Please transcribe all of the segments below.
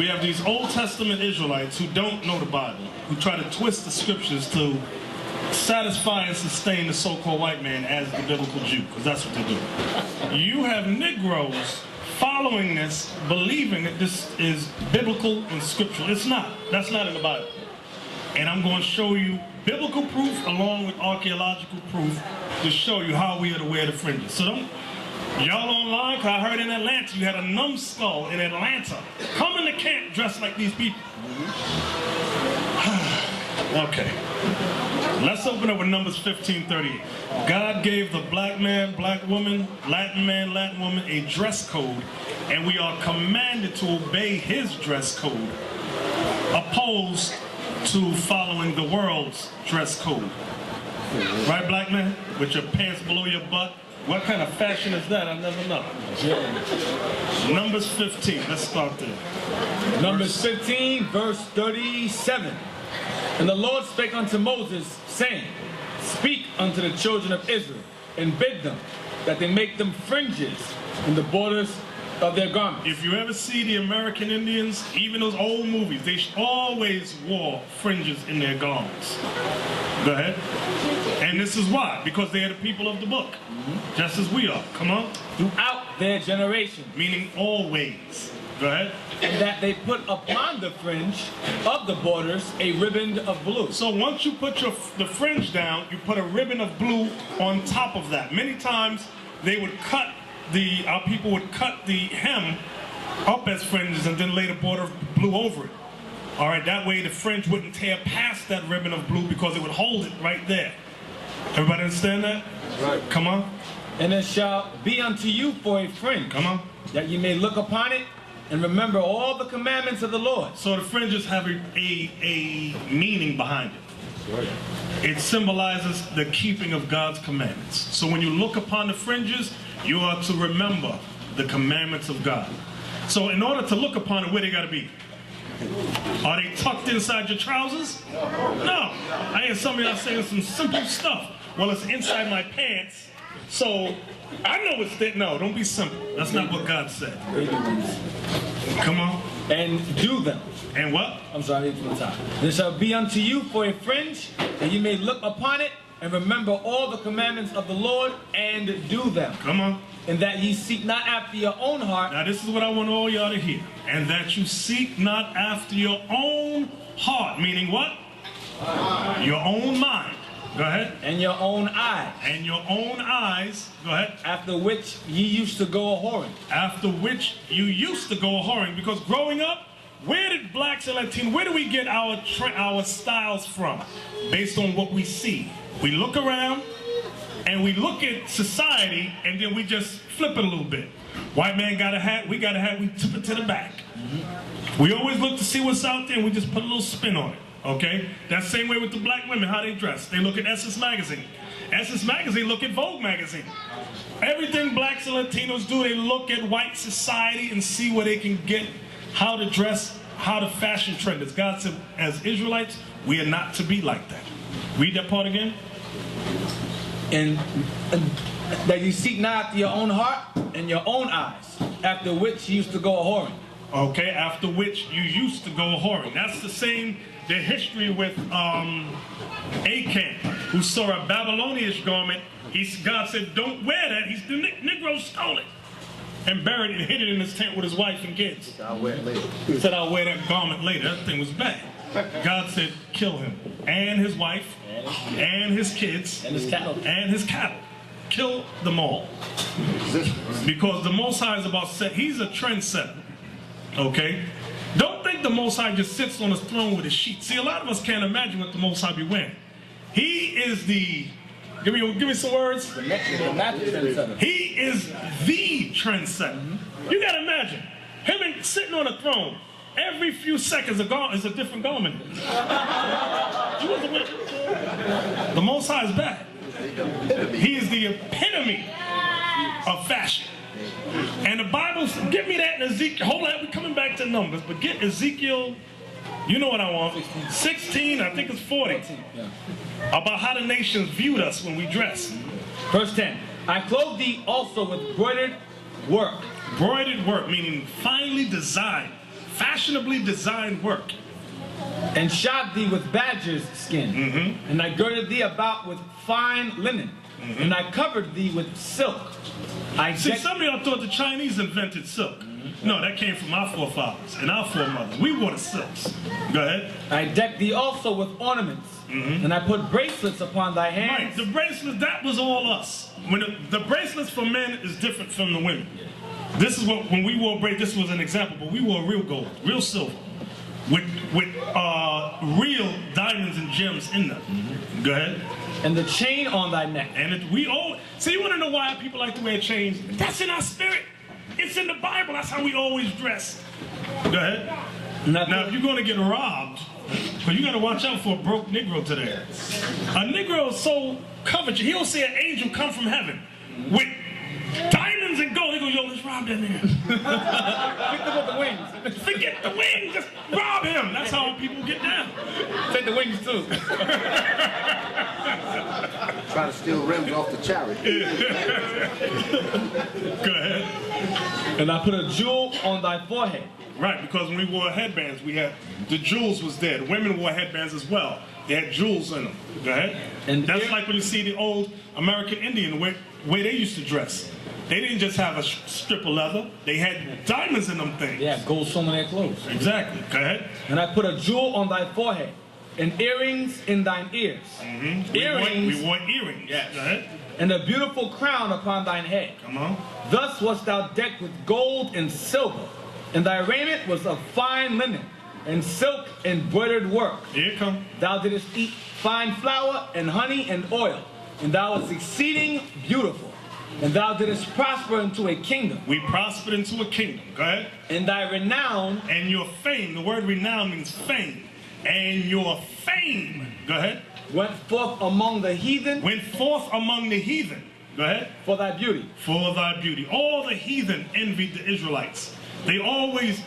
We have these Old Testament Israelites who don't know the Bible, who try to twist the scriptures to satisfy and sustain the so-called white man as the biblical Jew, because that's what they do. You have Negroes following this, believing that this is biblical and scriptural. It's not. That's not in the Bible. And I'm going to show you biblical proof along with archaeological proof to show you how we are to wear the fringes. So don't, y'all online, because I heard in Atlanta you had a numbskull in Atlanta. Come into camp dressed like these people. Okay. Let's open up with Numbers 15:38. God gave the black man, black woman, Latin man, Latin woman a dress code, and we are commanded to obey his dress code, opposed to following the world's dress code. Right, black man? With your pants below your butt? What kind of fashion is that? I never know. Numbers 15, let's start there. Numbers 15, verse 37. And the Lord spake unto Moses, saying, Speak unto the children of Israel, and bid them that they make them fringes in the borders of their garments. If you ever see the American Indians, even those old movies, they always wore fringes in their garments. Go ahead. And this is why, because they are the people of the book, just as we are. Come on. Throughout their generation. Meaning always. Go ahead. And that they put upon the fringe of the borders a ribbon of blue. So once you put the fringe down, you put a ribbon of blue on top of that. Many times they would cut our people would cut the hem up as fringes and then lay the border of blue over it. All right, that way the fringe wouldn't tear past that ribbon of blue because it would hold it right there. Everybody understand that? Right. Come on. And it shall be unto you for a fringe. Come on. That you may look upon it and remember all the commandments of the Lord. So the fringes have a meaning behind it. Right. It symbolizes the keeping of God's commandments. So when you look upon the fringes, you are to remember the commandments of God. So in order to look upon it, where they got to be? Are they tucked inside your trousers? No. I hear some of y'all saying some simple stuff. Well, it's inside my pants. So I know it's there. No, don't be simple. That's not what God said. Come on. And do them. And what? I'm sorry, from the top. This shall be unto you for a fringe, that you may look upon it and remember all the commandments of the Lord and do them. Come on. And that ye seek not after your own heart. Now this is what I want all y'all to hear. And that you seek not after your own heart. Meaning what? Your own mind. Go ahead. And your own eyes. And your own eyes. Go ahead. After which ye used to go a-whoring. After which you used to go a-whoring. Because growing up, where did blacks and Latinos, where do we get our styles from? Based on what we see. We look around and we look at society and then we just flip it a little bit. White man got a hat, we got a hat, we tip it to the back. We always look to see what's out there and we just put a little spin on it. Okay? That same way with the black women, how they dress. They look at Essence Magazine. Essence Magazine look at Vogue Magazine. Everything blacks and Latinos do, they look at white society and see where they can get how to dress, how to fashion trend. As God said, as Israelites, we are not to be like that. Read that part again. And that you seek not after your own heart and your own eyes, after which you used to go a-whoring. Okay, after which you used to go a-whoring. That's the same, the history with Achan, who saw a Babylonian garment. God said, don't wear that. The Negro stole it and buried it and hid it in his tent with his wife and kids. I'll wear it later. He said, I'll wear that garment later. That thing was bad. God said, kill him and his wife and his kids and his cattle. Kill them all. Because the Most High is about he's a trendsetter. Okay? Don't think the Most High just sits on his throne with his sheet. See, a lot of us can't imagine what the Most High be wearing. He is the, give me some words. The trendsetter. He is the trendsetter. You gotta imagine him sitting on a throne. Every few seconds is a different garment. The Most High is bad. He is the epitome of fashion. And the Bible, give me that in Ezekiel. Hold on, we're coming back to Numbers, but get Ezekiel, you know what I want. 16, I think it's 40. About how the nations viewed us when we dress. Verse 10. I clothe thee also with broidered work. Broidered work, meaning finely designed, fashionably designed work. And shod thee with badger's skin. And I girded thee about with fine linen. And I covered thee with silk. See, some of y'all thought the Chinese invented silk. No, that came from our forefathers and our foremothers. We wore the silks. Go ahead. I decked thee also with ornaments. And I put bracelets upon thy hands. Right, the bracelets, that was all us. When the bracelets for men is different from the women. This is what, when we wore bracelets, this was an example, but we wore real gold, real silver, with real diamonds and gems in them. Go ahead. And the chain on thy neck. And we all, so you want to know why people like to wear chains? That's in our spirit. It's in the Bible. That's how we always dress. Go ahead. Now, if you're going to get robbed, because you got to watch out for a broke Negro today. A Negro is so coveted, he'll see an angel come from heaven with diamonds and gold. He go, yo, let's rob that nigga. Forget the wings. Forget the wings. Just rob him. That's how people get down. Take the wings too. Try to steal rims off the chariot. Go ahead. And I put a jewel on thy forehead. Right, because when we wore headbands, we had, the jewels was there. The women wore headbands as well. They had jewels in them. Go ahead. And that's like when you see the old American Indian, the way they used to dress. They didn't just have a strip of leather. They had diamonds in them things. Yeah, gold sewn in their clothes. Exactly. Go ahead. And I put a jewel on thy forehead, and earrings in thine ears. Earrings. We wore earrings. Yes. Go ahead. And a beautiful crown upon thine head. Come on. Thus wast thou decked with gold and silver, and thy raiment was of fine linen, and silk embroidered work. Here it come. Thou didst eat fine flour and honey and oil, and thou wast exceeding beautiful. And thou didst prosper into a kingdom. We prospered into a kingdom. Go ahead. And thy renown. And your fame. The word renown means fame. And your fame. Go ahead. Went forth among the heathen. Went forth among the heathen. Go ahead. For thy beauty. For thy beauty. All the heathen envied the Israelites. We were always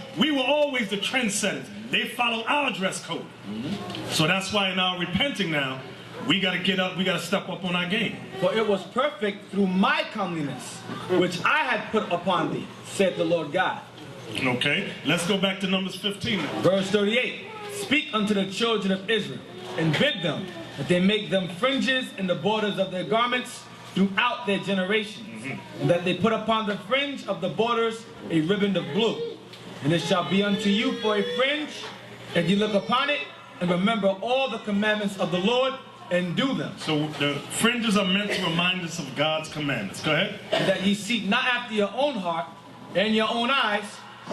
the trendsetters. They followed our dress code. So that's why in our repenting now, we got to get up, we got to step up on our game. For it was perfect through my comeliness, which I had put upon thee, said the Lord God. Okay, let's go back to Numbers 15 now. Verse 38. Speak unto the children of Israel, and bid them that they make them fringes in the borders of their garments throughout their generations, and that they put upon the fringe of the borders a riband of blue. And it shall be unto you for a fringe, that ye look upon it, and remember all the commandments of the Lord, and do them. So the fringes are meant to remind us of God's commandments. Go ahead. And that ye seek not after your own heart and your own eyes,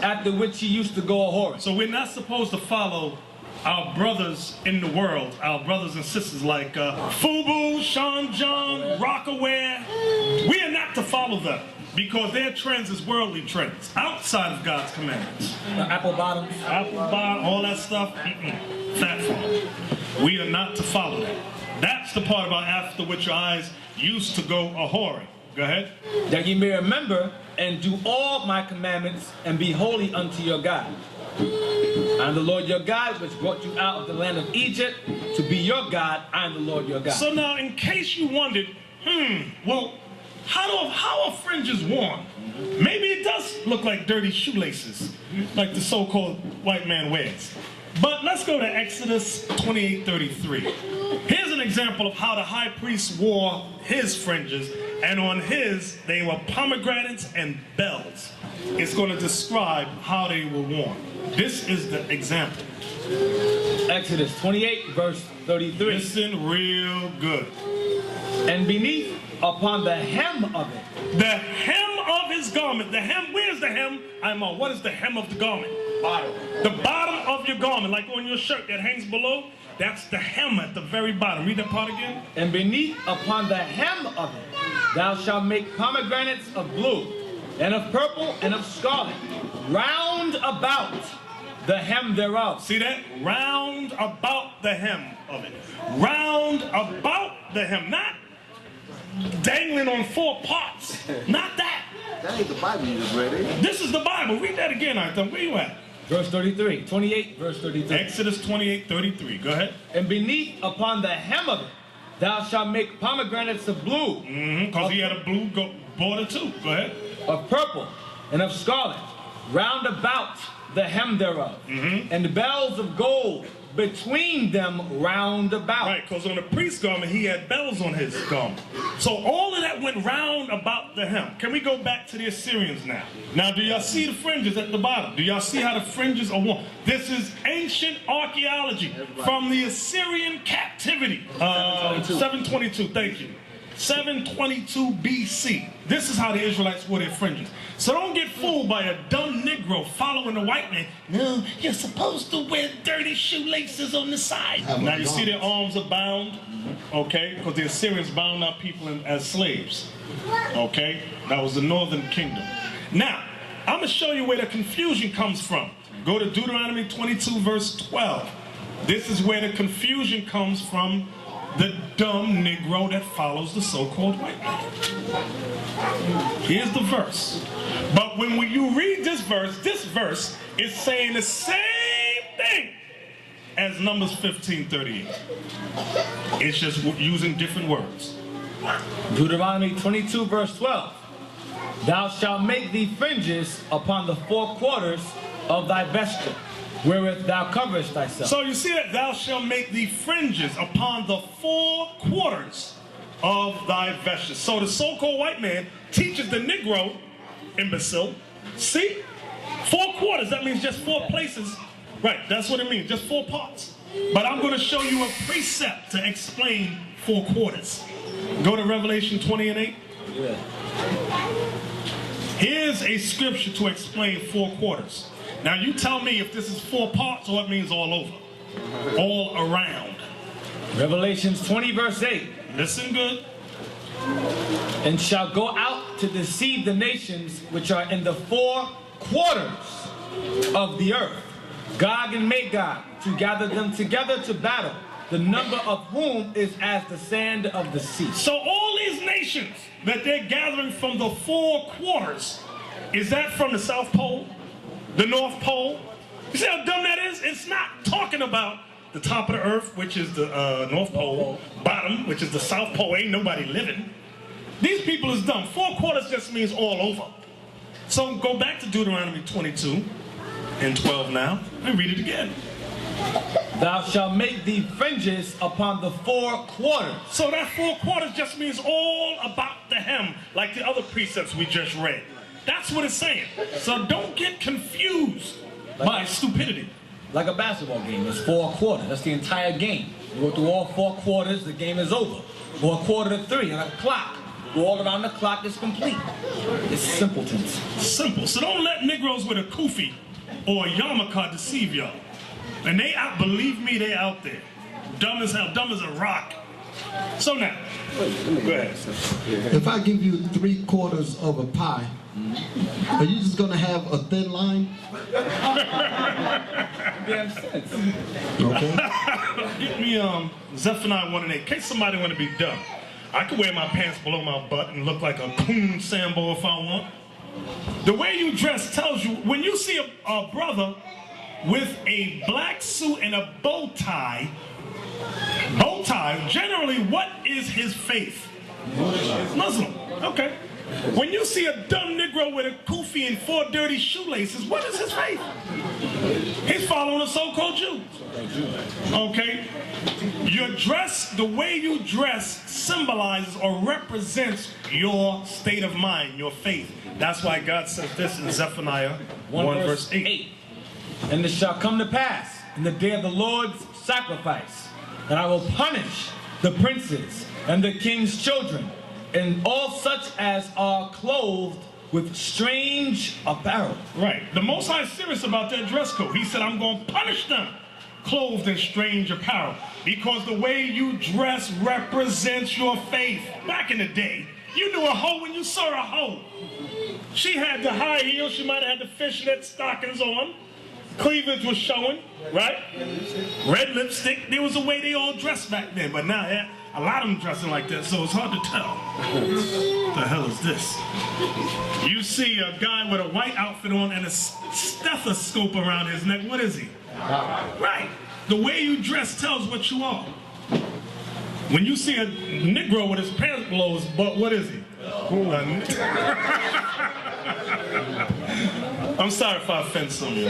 after which ye used to go a-whoring. So we're not supposed to follow our brothers in the world, our brothers and sisters like Fubu, Sean John, Rockaware. We are not to follow them because their trends is worldly trends outside of God's commandments. Apple bottoms. Apple bottom, all that stuff. Fat farm. We are not to follow that. That's the part about after which your eyes used to go a-whoring. Go ahead. That ye may remember and do all my commandments and be holy unto your God. I am the Lord your God, which brought you out of the land of Egypt to be your God. I am the Lord your God. So now, in case you wondered, well, how are fringes worn? Maybe it does look like dirty shoelaces, like the so-called white man wears. But let's go to Exodus 28:33. Here's an example of how the high priest wore his fringes, and on his, they were pomegranates and bells. It's going to describe how they were worn. This is the example. Exodus 28, verse 33. Listen real good. And beneath, upon the hem of it. The hem of his garment. The hem, where's the hem? What is the hem of the garment? Bottom. The bottom of your garment, like on your shirt that hangs below, that's the hem at the very bottom. Read that part again. And beneath, upon the hem of it, thou shalt make pomegranates of blue, and of purple, and of scarlet, round about the hem thereof. See that? Round about the hem of it. Round about the hem. Not dangling on four parts. Not that. That ain't the Bible you just read, eh? This is the Bible. Read that again, Arthur. Where you at? Verse 33. 28, verse 33. Exodus 28:33. Go ahead. And beneath, upon the hem of it, thou shalt make pomegranates of blue. Because he had a blue border too. Go ahead. Of purple, and of scarlet, round about the hem thereof, and bells of gold between them round about. Right, because on the priest's garment, he had bells on his garment. So all of that went round about the hem. Can we go back to the Assyrians now? Now, do y'all see the fringes at the bottom? Do y'all see how the fringes are worn? This is ancient archaeology from the Assyrian captivity. 722, thank you. 722 BC. This is how the Israelites wore their fringes. So don't get fooled by a dumb Negro following the white man. No, you're supposed to wear dirty shoelaces on the side. Now you see their arms are bound, okay? Because the Assyrians bound our people as slaves, okay? That was the northern kingdom. Now, I'm going to show you where the confusion comes from. Go to Deuteronomy 22 verse 12. This is where the confusion comes from. The dumb Negro that follows the so-called white man. Here's the verse. But when you read this verse is saying the same thing as Numbers 15:38. It's just using different words. Deuteronomy 22 verse 12. Thou shalt make thee fringes upon the four quarters of thy vesture, wherewith thou coverest thyself. So you see that thou shalt make thee fringes upon the four quarters of thy vesture. So the so-called white man teaches the Negro, imbecile, see? 4 quarters, that means just 4 places. Right, that's what it means, just 4 parts. But I'm going to show you a precept to explain 4 quarters. Go to Revelation 20:8. Yeah. Here's a scripture to explain 4 quarters. Now you tell me if this is 4 parts or it means all over, all around. Revelations 20 verse 8. Listen good. And shall go out to deceive the nations which are in the 4 quarters of the earth, Gog and Magog, to gather them together to battle, the number of whom is as the sand of the sea. So all these nations that they're gathering from the 4 quarters, is that from the South Pole? The North Pole? You see how dumb that is? It's not talking about the top of the earth, which is the North Pole, bottom, which is the South Pole. Ain't nobody living. These people is dumb. 4 quarters just means all over. So go back to Deuteronomy 22 and 12 now, and read it again. Thou shalt make thee fringes upon the 4 quarters. So that 4 quarters just means all about the hem, like the other precepts we just read. That's what it's saying. So don't get confused by stupidity. Like a basketball game, it's 4 quarters. That's the entire game. You go through all 4 quarters, the game is over. Or 1:45 on a clock. Go all around the clock, it's complete. It's simpletons. Simple. So don't let Negroes with a kufi or a yarmulke deceive y'all. And they out, believe me, they out there. Dumb as hell, dumb as a rock. So now, go ahead. If I give you 3 quarters of a pie, are you just gonna have a thin line? Damn sense. Okay. Get me Zephaniah 1:8. In case somebody want to be dumb. I could wear my pants below my butt and look like a coon Sambo if I want. The way you dress tells you, when you see a brother with a black suit and a bow tie, generally what is his faith? Muslim. Okay. When you see a dumb Negro with a kufi and 4 dirty shoelaces, what is his faith? He's following a so-called Jew. Okay? Your dress, the way you dress symbolizes or represents your state of mind, your faith. That's why God says this in Zephaniah 1 verse 8. And it shall come to pass in the day of the Lord's sacrifice that I will punish the princes and the king's children and all such as are clothed with strange apparel. Right. The Most High is serious about that dress code. He said, I'm going to punish them clothed in strange apparel, because the way you dress represents your faith. Back in the day, you knew a hoe when you saw a hoe. She had the high heels, she might have had the fishnet stockings on, cleavage was showing, right? Red lipstick. There was a way they all dressed back then, but now a lot of them dressing like that, so it's hard to tell. What the hell is this? You see a guy with a white outfit on and a stethoscope around his neck. What is he? Right. The way you dress tells what you are. When you see a Negro with his pants below his butt, what is he? I'm sorry if I offend some of you.